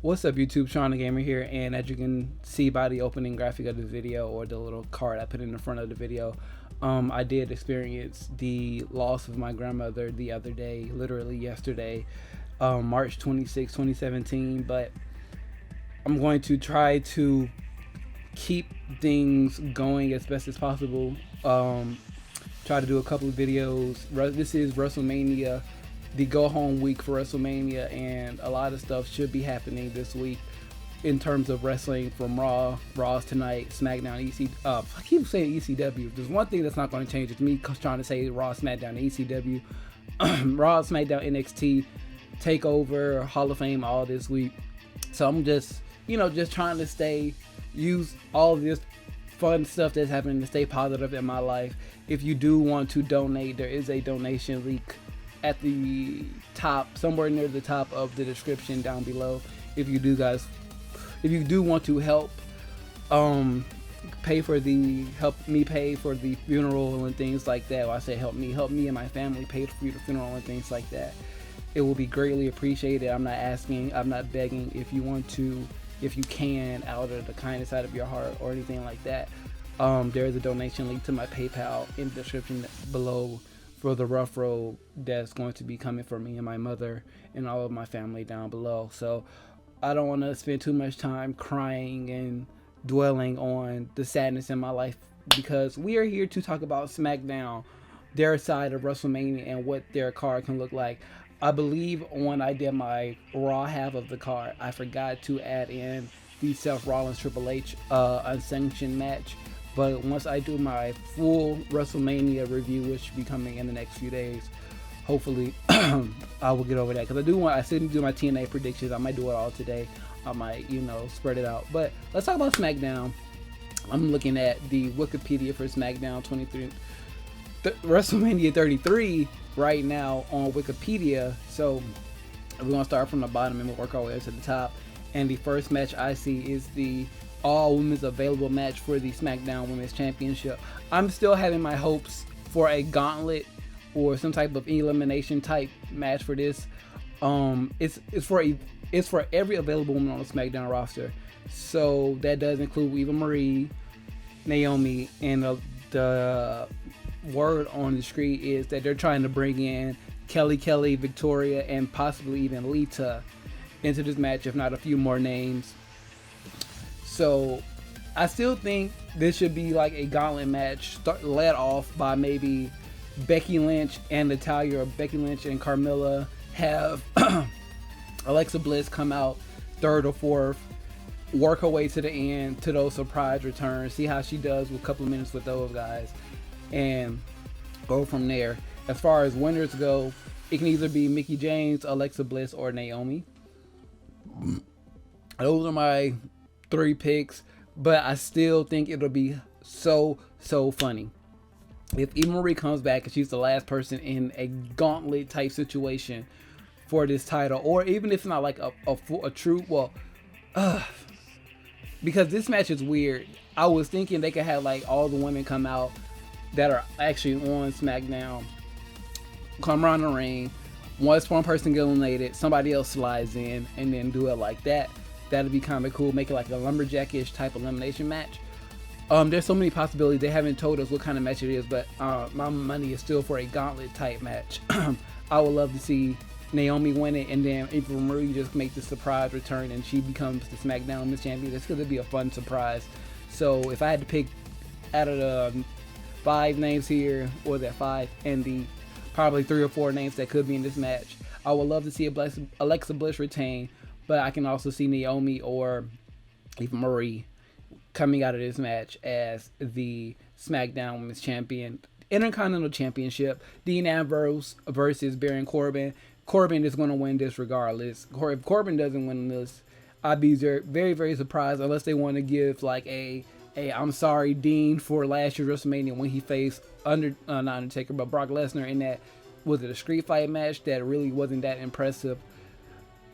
What's up YouTube, Shawn DaGamer here, and as you can see by the opening graphic of the video, or the little card I put in the front of the video, I did experience the loss of my grandmother the other day, literally yesterday, March 26, 2017, but I'm going to try to keep things going as best as possible, try to do a couple of videos. This is Wrestlemania, the go home week for Wrestlemania, and a lot of stuff should be happening this week in terms of wrestling, from Raw's tonight, SmackDown, I keep saying ECW. There's one thing that's not going to change. It's me trying to say Raw, SmackDown, ECW, Raw, SmackDown, NXT, Takeover, Hall of Fame, all this week. So I'm just trying to use all of this fun stuff that's happening to stay positive in my life. If you do want to donate, there is a donation link at the top, somewhere near the top of the description down below. If you do want to help me pay for the funeral and things like that. Well, I say help me and my family pay for the funeral and things like that. It will be greatly appreciated. I'm not asking, I'm not begging. If you want to, if you can, out of the kindness out of your heart or anything like that, there is a donation link to my PayPal in the description below for the rough road that's going to be coming for me and my mother and all of my family down below. So I don't want to spend too much time crying and dwelling on the sadness in my life, because we are here to talk about SmackDown, their side of WrestleMania, and what their card can look like. I believe when I did my Raw half of the card, I forgot to add in the Seth Rollins Triple H unsanctioned match. But once I do my full WrestleMania review, which should be coming in the next few days, hopefully I will get over that. Because I still need to do my TNA predictions. I might do it all today. I might, spread it out. But let's talk about SmackDown. I'm looking at the Wikipedia for SmackDown WrestleMania 33 right now on Wikipedia. So we're going to start from the bottom and we'll work our way up to the top. And the first match I see is the all women's available match for the SmackDown Women's Championship. I'm still having my hopes for a gauntlet or some type of elimination type match for this. It's for every available woman on the SmackDown roster. So that does include Eva Marie, Naomi, and the word on the street is that they're trying to bring in Kelly, Victoria, and possibly even Lita into this match, if not a few more names. So I still think this should be like a gauntlet match, led off by maybe Becky Lynch and Natalya, or Becky Lynch and Carmella, have Alexa Bliss come out third or fourth, work her way to the end to those surprise returns, see how she does with a couple of minutes with those guys, and go from there. As far as winners go, it can either be Mickie James, Alexa Bliss, or Naomi. Those are my three picks, but I still think it'll be so funny if Eva Marie comes back and she's the last person in a gauntlet type situation for this title, or even if it's not like a true, because this match is weird. I was thinking they could have like all the women come out that are actually on SmackDown, come around the ring. Once one person gets eliminated, somebody else slides in, and then do it like that. That'd be kind of cool. Make it like a lumberjack-ish type elimination match. There's so many possibilities. They haven't told us what kind of match it is, but my money is still for a gauntlet type match. I would love to see Naomi win it, and then Eva Marie just make the surprise return and she becomes the SmackDown Women's Champion. It's going to be a fun surprise. So if I had to pick out of the 5 names here, or that 5, and the probably 3 or 4 names that could be in this match, I would love to see Alexa Bliss retain. But I can also see Naomi or Eva Marie coming out of this match as the SmackDown Women's Champion. Intercontinental Championship, Dean Ambrose versus Baron Corbin. Corbin is going to win this regardless. If Corbin doesn't win this, I'd be very, very surprised, unless they want to give like a I'm sorry Dean for last year's WrestleMania when he faced not Undertaker, but Brock Lesnar in that, was it a street fight match that really wasn't that impressive.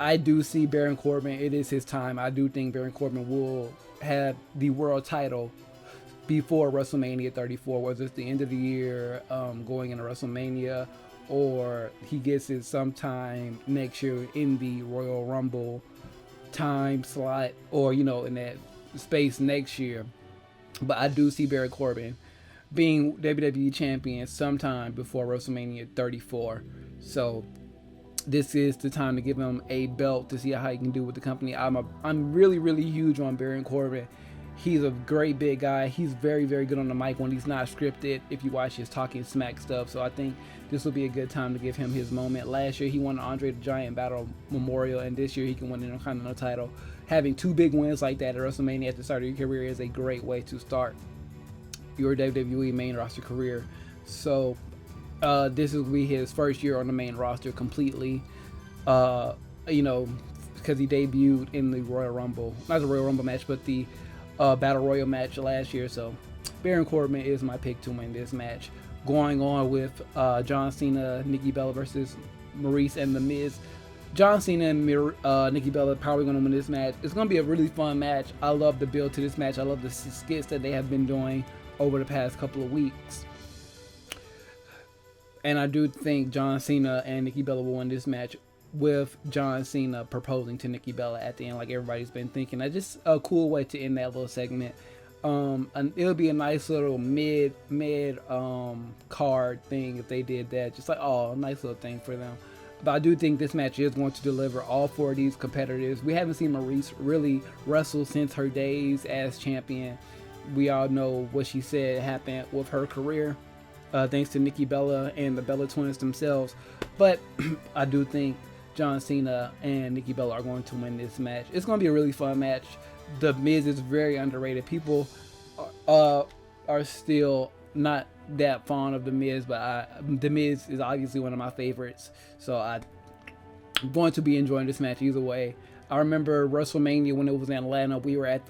I do see Baron Corbin. It is his time. I do think Baron Corbin will have the world title before WrestleMania 34, whether it's the end of the year, going into WrestleMania, or he gets it sometime next year in the Royal Rumble, time slot or, you know, in that space next year. But I do see Baron Corbin being WWE champion sometime before WrestleMania 34. So this is the time to give him a belt to see how he can do with the company. I'm really huge on Baron Corbin. He's a great big guy. He's very good on the mic when he's not scripted, if you watch his talking smack stuff. So I think this will be a good time to give him his moment. Last year he won the Andre the Giant Battle Memorial, and this year he can win the Intercontinental title. Having 2 big wins like that at WrestleMania at the start of your career is a great way to start your WWE main roster career. So this will be his first year on the main roster completely, you know, because he debuted in the Royal Rumble, not the Royal Rumble match, but the Battle Royal match last year. So Baron Corbin is my pick to win this match. Going on with John Cena, Nikki Bella versus Maurice and The Miz. John Cena and Nikki Bella probably going to win this match. It's going to be a really fun match. I love the build to this match. I love the skits that they have been doing over the past couple of weeks. And I do think John Cena and Nikki Bella will win this match, with John Cena proposing to Nikki Bella at the end, like everybody's been thinking. That's just a cool way to end that little segment. And it'll be a nice little mid card thing if they did that. Just like, oh, a nice little thing for them. But I do think this match is going to deliver all 4 of these competitors. We haven't seen Maurice really wrestle since her days as champion. We all know what she said happened with her career, thanks to Nikki Bella and the Bella twins themselves. But I do think John Cena and Nikki Bella are going to win this match. It's going to be a really fun match. The Miz is very underrated. People are still not that fond of The Miz, but The Miz is obviously one of my favorites. So I'm going to be enjoying this match either way. I remember WrestleMania when it was in Atlanta. We were at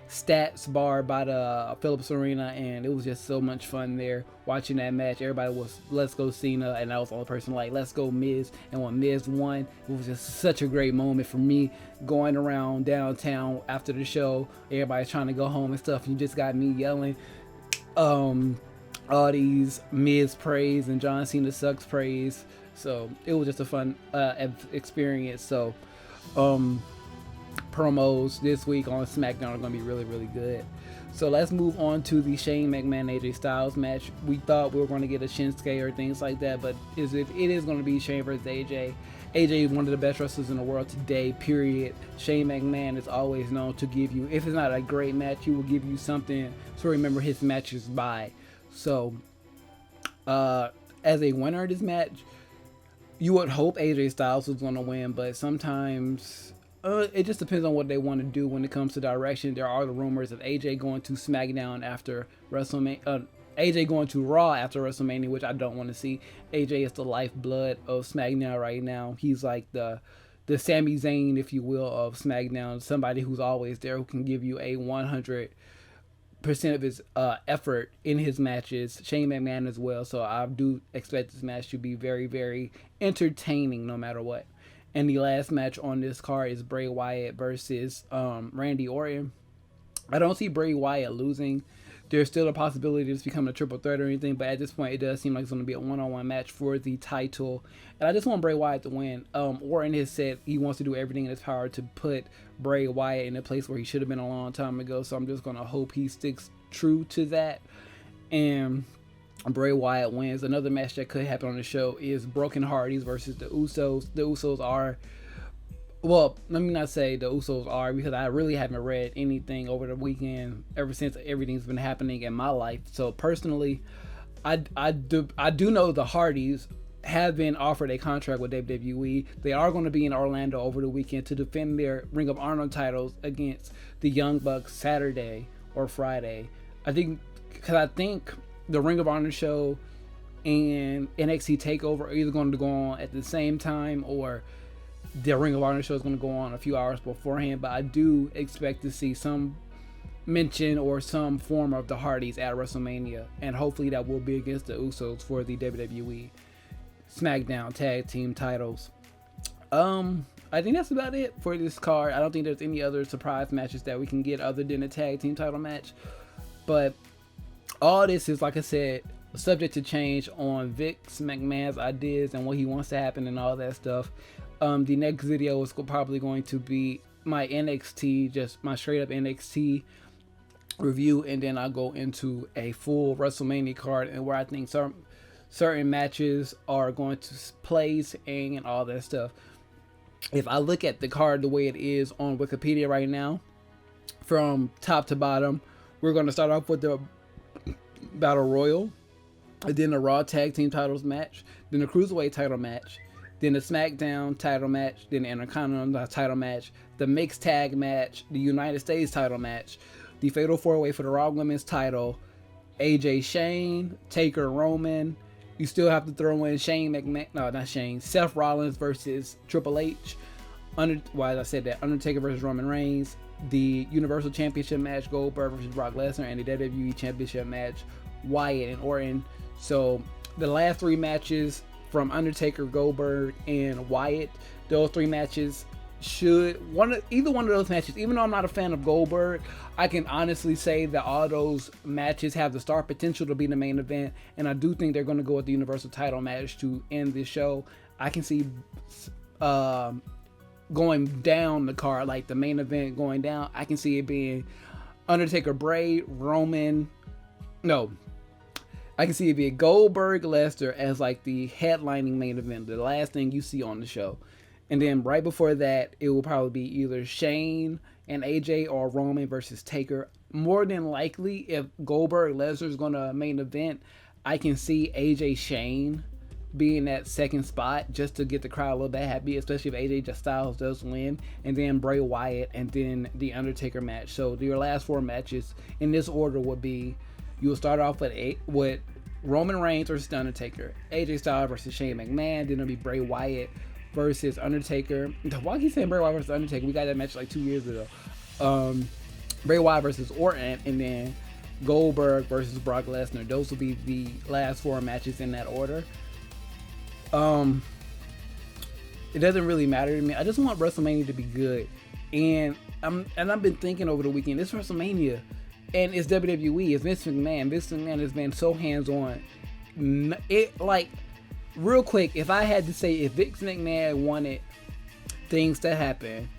Stats bar by the Phillips Arena, and it was just so much fun there watching that match. Everybody was let's go Cena, and I was the only person like let's go Miz. And when Miz won, it was just such a great moment for me, going around downtown after the show, everybody's trying to go home and stuff. You just got me yelling all these Miz praise and John Cena sucks praise. So it was just a fun experience. So promos this week on SmackDown are going to be really good. So let's move on to the Shane McMahon AJ Styles match. We thought we were going to get a Shinsuke or things like that, but it is going to be Shane versus AJ. AJ is one of the best wrestlers in the world today, period. Shane McMahon is always known to give you, if it's not a great match, he will give you something to remember his matches by. So as a winner of this match, you would hope AJ Styles was going to win, but sometimes it just depends on what they want to do when it comes to direction. There are the rumors of AJ going to SmackDown after WrestleMania, AJ going to Raw after WrestleMania, which I don't want to see. AJ is the lifeblood of SmackDown right now. He's like the Sami Zayn, if you will, of SmackDown. Somebody who's always there, who can give you a 100% of his effort in his matches. Shane McMahon as well. So I do expect this match to be very entertaining no matter what. And the last match on this card is Bray Wyatt versus Randy Orton. I don't see Bray Wyatt losing. There's still a possibility of this becoming a triple threat or anything, but at this point it does seem like it's going to be a one-on-one match for the title. And I just want Bray Wyatt to win. Orton has said he wants to do everything in his power to put Bray Wyatt in a place where he should have been a long time ago. So I'm just going to hope he sticks true to that. And Bray Wyatt wins. Another match that could happen on the show is Broken Hardyz versus the Usos. The Usos are, well, let me not say the Usos are, because I really haven't read anything over the weekend ever since everything's been happening in my life. So personally, I do know the Hardys have been offered a contract with WWE. They are going to be in Orlando over the weekend to defend their Ring of Honor titles against the Young Bucks Saturday or Friday. I think the Ring of Honor show and NXT TakeOver are either going to go on at the same time, or the Ring of Honor show is going to go on a few hours beforehand. But I do expect to see some mention or some form of the Hardys at WrestleMania, and hopefully that will be against the Usos for the WWE SmackDown Tag Team titles. I think that's about it for this card. I don't think there's any other surprise matches that we can get other than a tag team title match. But all this is, like I said, subject to change on Vince McMahon's ideas and what he wants to happen and all that stuff. The next video is probably going to be my NXT, just my straight up NXT review, and then I'll go into a full WrestleMania card and where I think certain matches are going to place and all that stuff. If I look at the card the way it is on Wikipedia right now, from top to bottom, we're going to start off with the Battle Royal, and then the Raw Tag Team Titles match, then the Cruiserweight title match, then the SmackDown title match, then the Intercontinental title match, the Mixed Tag match, the United States title match, the Fatal 4-Way for the Raw Women's title, AJ Shane, Taker Roman. You still have to throw in Seth Rollins versus Triple H. Undertaker versus Roman Reigns. The Universal Championship match, Goldberg versus Brock Lesnar, and the WWE Championship match, Wyatt and Orton. So the last 3 matches from Undertaker, Goldberg, and Wyatt, those 3 matches either one of those matches, even though I'm not a fan of Goldberg, I can honestly say that all those matches have the star potential to be the main event, and I do think they're going to go with the Universal title match to end this show. I can see going down the card, like the main event going down, I can see it being Undertaker, Bray, Roman. No, I can see it being Goldberg, Lesnar as like the headlining main event, the last thing you see on the show. And then right before that, it will probably be either Shane and AJ or Roman versus Taker. More than likely, if Goldberg, Lesnar is going to main event, I can see AJ Shane being that second spot just to get the crowd a little bit happy, especially if AJ Styles does win, and then Bray Wyatt, and then the Undertaker match. So your last 4 matches in this order would be, you will start off with Roman Reigns versus the Undertaker, AJ Styles versus Shane McMahon, then it'll be Bray Wyatt versus Undertaker. Why keep saying Bray Wyatt versus Undertaker? We got that match like 2 years ago. Bray Wyatt versus Orton, and then Goldberg versus Brock Lesnar. Those will be the last 4 matches in that order. It doesn't really matter to me. I just want WrestleMania to be good, and I've been thinking over the weekend, it's WrestleMania, and it's WWE, it's Vince McMahon. Vince McMahon has been so hands-on. It, like, real quick, if I had to say, if Vince McMahon wanted things to happen,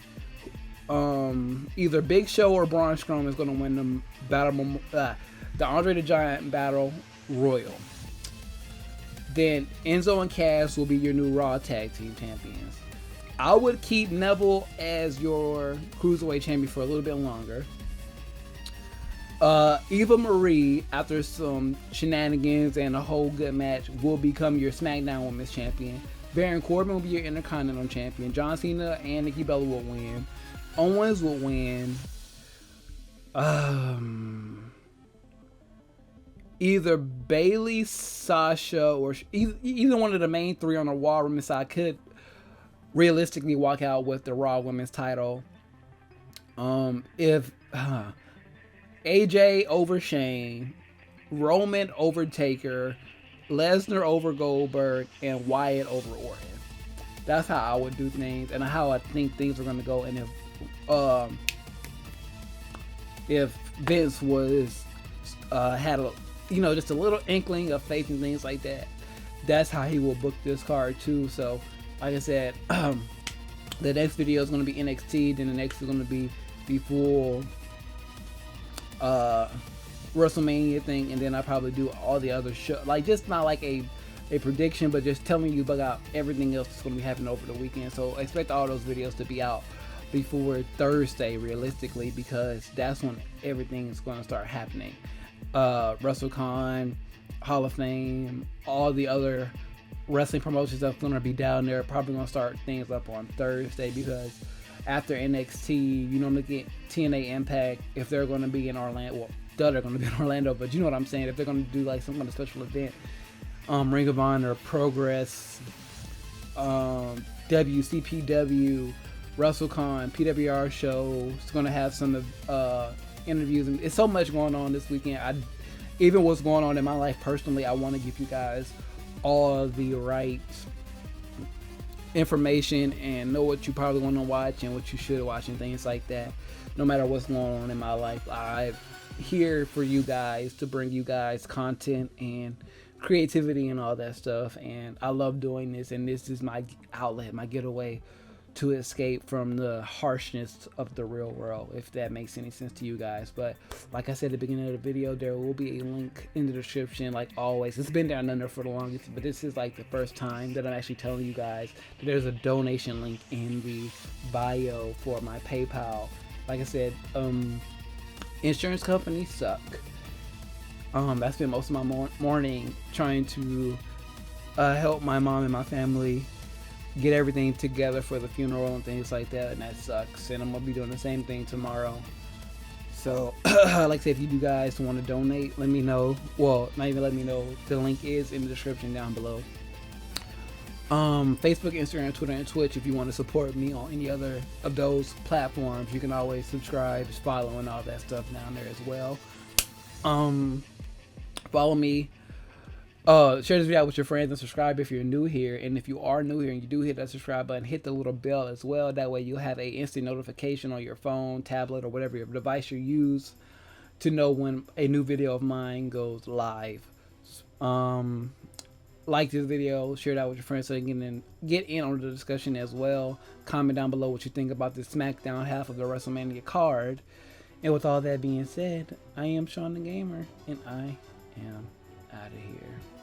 either Big Show or Braun Strowman is going to win the Andre the Giant Battle Royal. Then Enzo and Cass will be your new Raw Tag Team Champions. I would keep Neville as your Cruiserweight Champion for a little bit longer. Eva Marie, after some shenanigans and a whole good match, will become your SmackDown Women's Champion. Baron Corbin will be your Intercontinental Champion. John Cena and Nikki Bella will win. Owens will win. Either Bayley, Sasha, or either one of the main 3 on the Raw Women's side could realistically walk out with the Raw Women's title. If AJ over Shane, Roman over Taker, Lesnar over Goldberg, and Wyatt over Orton. That's how I would do things, and how I think things are going to go. And if Vince was had a just a little inkling of faith and things like that, that's how he will book this card too. So, like I said, the next video is going to be NXT, then the next is going to be the full WrestleMania thing, and then I probably do all the other show, like just not like a prediction, but just telling you about everything else that's going to be happening over the weekend. So expect all those videos to be out before Thursday, realistically, because that's when everything is going to start happening. WrestleCon, Hall of Fame, all the other wrestling promotions that's going to be down there, probably going to start things up on Thursday, because after NXT, you normally get TNA Impact. If they're going to be in Orlando, well, they're going to be in Orlando, but you know what I'm saying, if they're going to do like some kind of special event, Ring of Honor, Progress, WCPW, WrestleCon, PWR show. It's going to have some interviews, and it's so much going on this weekend. Even what's going on in my life personally, I want to give you guys all the right information and know what you probably want to watch and what you should watch and things like that. No matter what's going on in my life, I'm here for you guys to bring you guys content and creativity and all that stuff, and I love doing this, and this is my outlet, my getaway to escape from the harshness of the real world, if that makes any sense to you guys. But like I said at the beginning of the video, there will be a link in the description, like always. It's been down under for the longest, but this is like the first time that I'm actually telling you guys that there's a donation link in the bio for my PayPal. Like I said, insurance companies suck. I spent most of my morning trying to help my mom and my family get everything together for the funeral and things like that, and that sucks. And I'm gonna be doing the same thing tomorrow. So like I said, if you guys want to donate, let me know. Well, not even let me know, the link is in the description down below. Facebook, Instagram, Twitter, and Twitch. If you want to support me on any other of those platforms, you can always subscribe, follow, and all that stuff down there as well. Follow me. Share this video out with your friends and subscribe if you're new here. And if you are new here and you do hit that subscribe button, hit the little bell as well. That way you'll have a instant notification on your phone, tablet, or whatever your device you use to know when a new video of mine goes live. Like this video, share it out with your friends so they can get in on the discussion as well. Comment down below what you think about the SmackDown half of the Wrestlemania card. And with all that being said, I am Shawn DaGamer, and I am out of here.